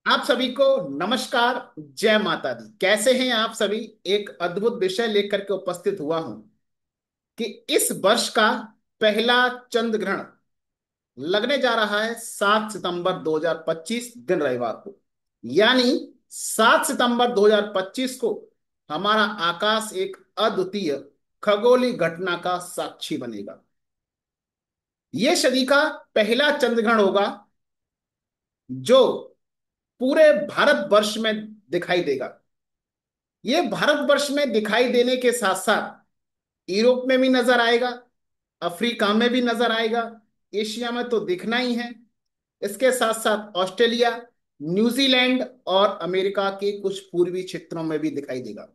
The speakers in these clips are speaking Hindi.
आप सभी को नमस्कार। जय माता दी। कैसे हैं आप सभी? एक अद्भुत विषय लेकर के उपस्थित हुआ हूं कि इस वर्ष का पहला चंद्र ग्रहण लगने जा रहा है 7 सितंबर 2025 दिन रविवार को। यानी 7 सितंबर 2025 को हमारा आकाश एक अद्वितीय खगोलीय घटना का साक्षी बनेगा। यह सदी का पहला चंद्र ग्रहण होगा जो पूरे भारतवर्ष में दिखाई देगा। ये भारतवर्ष में दिखाई देने के साथ साथ यूरोप में भी नजर आएगा, अफ्रीका में भी नजर आएगा, एशिया में तो दिखना ही है। इसके साथ साथ ऑस्ट्रेलिया, न्यूजीलैंड और अमेरिका के कुछ पूर्वी क्षेत्रों में भी दिखाई देगा।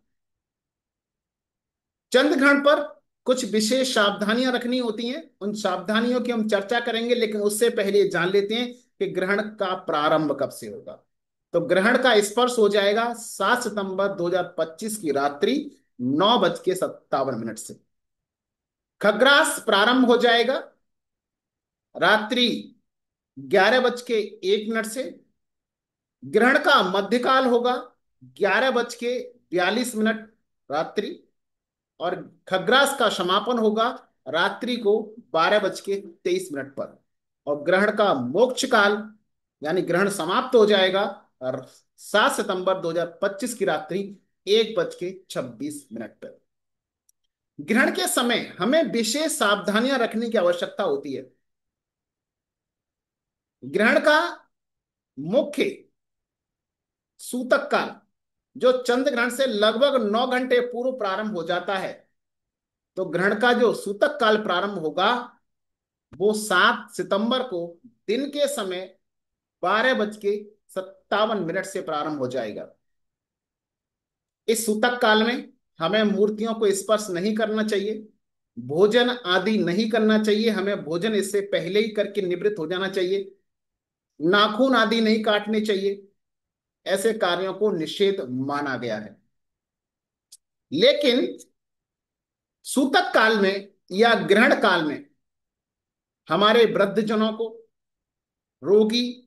चंद्र ग्रहण पर कुछ विशेष सावधानियां रखनी होती हैं, उन सावधानियों की हम चर्चा करेंगे, लेकिन उससे पहले जान लेते हैं कि ग्रहण का प्रारंभ कब से होगा। तो ग्रहण का स्पर्श हो जाएगा 7 सितंबर 2025 की रात्रि 9:57 से। खग्रास प्रारंभ हो जाएगा रात्रि 11:01 से। ग्रहण का मध्यकाल होगा 11:42 रात्रि। और खग्रास का समापन होगा रात्रि को 12:23 पर। और ग्रहण का मोक्ष काल यानी ग्रहण समाप्त हो जाएगा 7 सितंबर 2025 की रात्रि 1:26 पर। ग्रहण के समय हमें विशेष सावधानियां रखने की आवश्यकता होती है। ग्रहण का मुख्य सूतक काल जो चंद्र ग्रहण से लगभग 9 घंटे पूर्व प्रारंभ हो जाता है। तो ग्रहण का जो सूतक काल प्रारंभ होगा वो 7 सितंबर को दिन के समय 12:57 से प्रारंभ हो जाएगा। इस सूतक काल में हमें मूर्तियों को स्पर्श नहीं करना चाहिए, भोजन आदि नहीं करना चाहिए। हमें भोजन इससे पहले ही करके निवृत्त हो जाना चाहिए। नाखून आदि नहीं काटने चाहिए। ऐसे कार्यों को निषेध माना गया है। लेकिन सूतक काल में या ग्रहण काल में हमारे वृद्धजनों को, रोगी,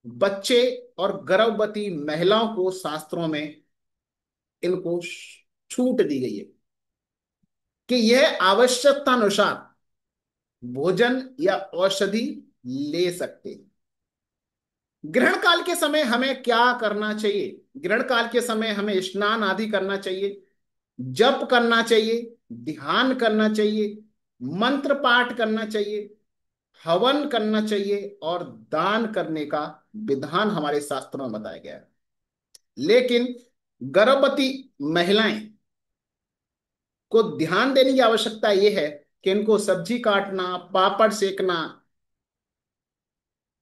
बच्चे और गर्भवती महिलाओं को शास्त्रों में इनको छूट दी गई है कि यह आवश्यकता अनुसार भोजन या औषधि ले सकते हैं। ग्रहण काल के समय हमें क्या करना चाहिए? ग्रहण काल के समय हमें स्नान आदि करना चाहिए, जप करना चाहिए, ध्यान करना चाहिए, मंत्र पाठ करना चाहिए, हवन करना चाहिए और दान करने का विधान हमारे शास्त्रों में बताया गया है। लेकिन गर्भवती महिलाएं को ध्यान देने की आवश्यकता यह है कि इनको सब्जी काटना, पापड़ सेकना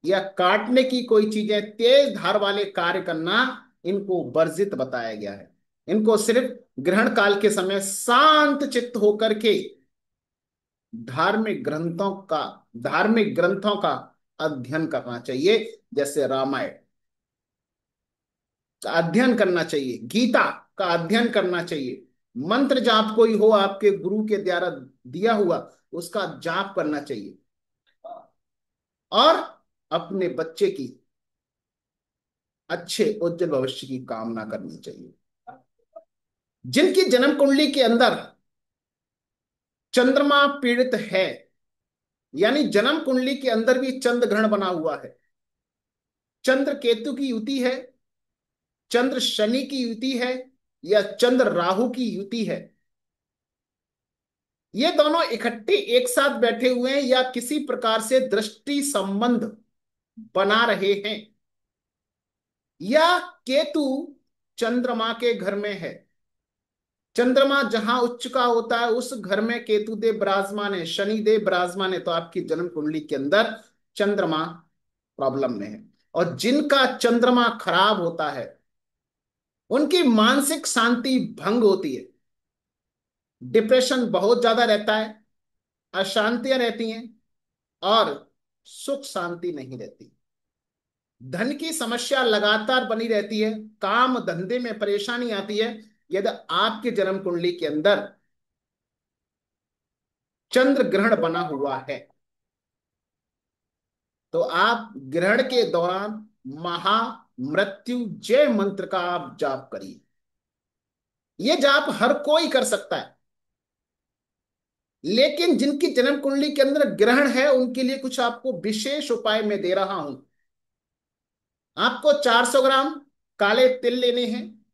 या काटने की कोई चीजें तेज धार वाले कार्य करना इनको वर्जित बताया गया है। इनको सिर्फ ग्रहण काल के समय शांत चित्त होकर के धार्मिक ग्रंथों का धार्मिक ग्रंथों का अध्ययन करना चाहिए। जैसे रामायण का अध्ययन करना चाहिए, गीता का अध्ययन करना चाहिए, मंत्र जाप कोई हो आपके गुरु के द्वारा दिया हुआ उसका जाप करना चाहिए और अपने बच्चे की अच्छे उज्जवल भविष्य की कामना करनी चाहिए। जिनकी जन्म कुंडली के अंदर चंद्रमा पीड़ित है, यानी जन्म कुंडली के अंदर भी चंद्र ग्रहण बना हुआ है, चंद्र केतु की युति है, चंद्र शनि की युति है या चंद्र राहु की युति है, ये दोनों इकट्ठे एक साथ बैठे हुए हैं या किसी प्रकार से दृष्टि संबंध बना रहे हैं, या केतु चंद्रमा के घर में है। चंद्रमा जहां उच्च का होता है उस घर में केतु देव विराजमान है, शनि देव विराजमान है, तो आपकी जन्म कुंडली के अंदर चंद्रमा प्रॉब्लम में है। और जिनका चंद्रमा खराब होता है उनकी मानसिक शांति भंग होती है, डिप्रेशन बहुत ज्यादा रहता है, अशांतियां रहती हैं और सुख शांति नहीं रहती। धन की समस्या लगातार बनी रहती है, काम धंधे में परेशानी आती है। यदि आपके जन्म कुंडली के अंदर चंद्र ग्रहण बना हुआ है तो आप ग्रहण के दौरान महामृत्युंजय मंत्र का आप जाप करिए। ये जाप हर कोई कर सकता है, लेकिन जिनकी जन्म कुंडली के अंदर ग्रहण है उनके लिए कुछ आपको विशेष उपाय मैं दे रहा हूं। आपको 400 ग्राम काले तिल लेने हैं,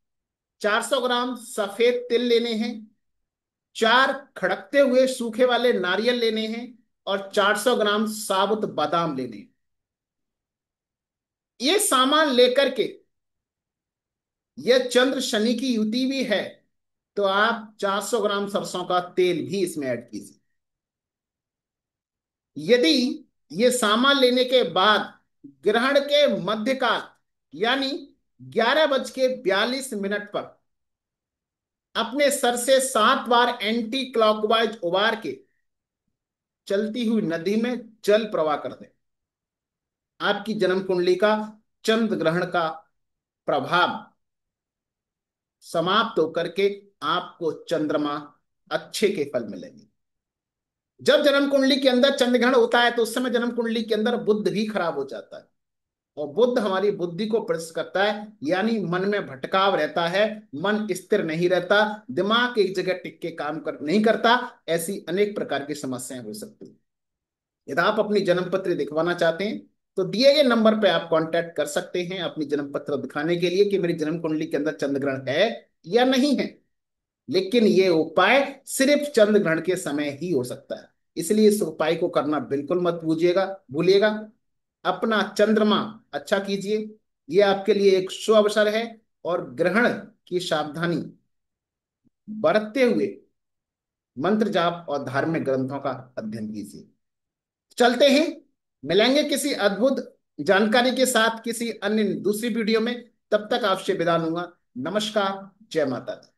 400 ग्राम सफेद तिल लेने हैं, 4 खड़कते हुए सूखे वाले नारियल लेने हैं, और 400 ग्राम साबुत बादाम लेने हैं। ये सामान लेकर के, यह चंद्र शनि की युति भी है, तो आप 400 ग्राम सरसों का तेल भी इसमें ऐड कीजिए। यदि ये सामान लेने के बाद ग्रहण के मध्यकाल यानी 11:42 पर अपने सर से 7 बार एंटी क्लॉकवाइज उबार के चलती हुई नदी में जल प्रवाह कर दें, आपकी जन्म कुंडली का चंद्र ग्रहण का प्रभाव समाप्त होकर के आपको चंद्रमा अच्छे के फल मिलेंगे। जब जन्म कुंडली के अंदर चंद्र ग्रहण होता है तो उस समय जन्म कुंडली के अंदर बुध भी खराब हो जाता है, और बुध हमारी बुद्धि को प्रदर्शित करता है, यानी मन में भटकाव रहता है, मन स्थिर नहीं रहता, दिमाग एक जगह टिक के काम कर नहीं करता। ऐसी अनेक प्रकार की समस्याएं हो सकती हैं। यदि आप अपनी जन्म पत्री दिखवाना चाहते हैं तो दिए गए नंबर पे आप कांटेक्ट कर सकते हैं अपनी जन्म पत्र दिखाने के लिए कि मेरी जन्म कुंडली के अंदर चंद्र ग्रहण है या नहीं है। लेकिन ये उपाय सिर्फ चंद्र ग्रहण के समय ही हो सकता है, इसलिए इस उपाय को करना बिल्कुल मत भूलिएगा। अपना चंद्रमा अच्छा कीजिए, ये आपके लिए एक शुभ अवसर है, और ग्रहण की सावधानी बरतते हुए मंत्र जाप और धार्मिक ग्रंथों का अध्ययन कीजिए। चलते हैं, मिलेंगे किसी अद्भुत जानकारी के साथ किसी अन्य दूसरी वीडियो में। तब तक आपसे विदा लूंगा। नमस्कार, जय माता दी।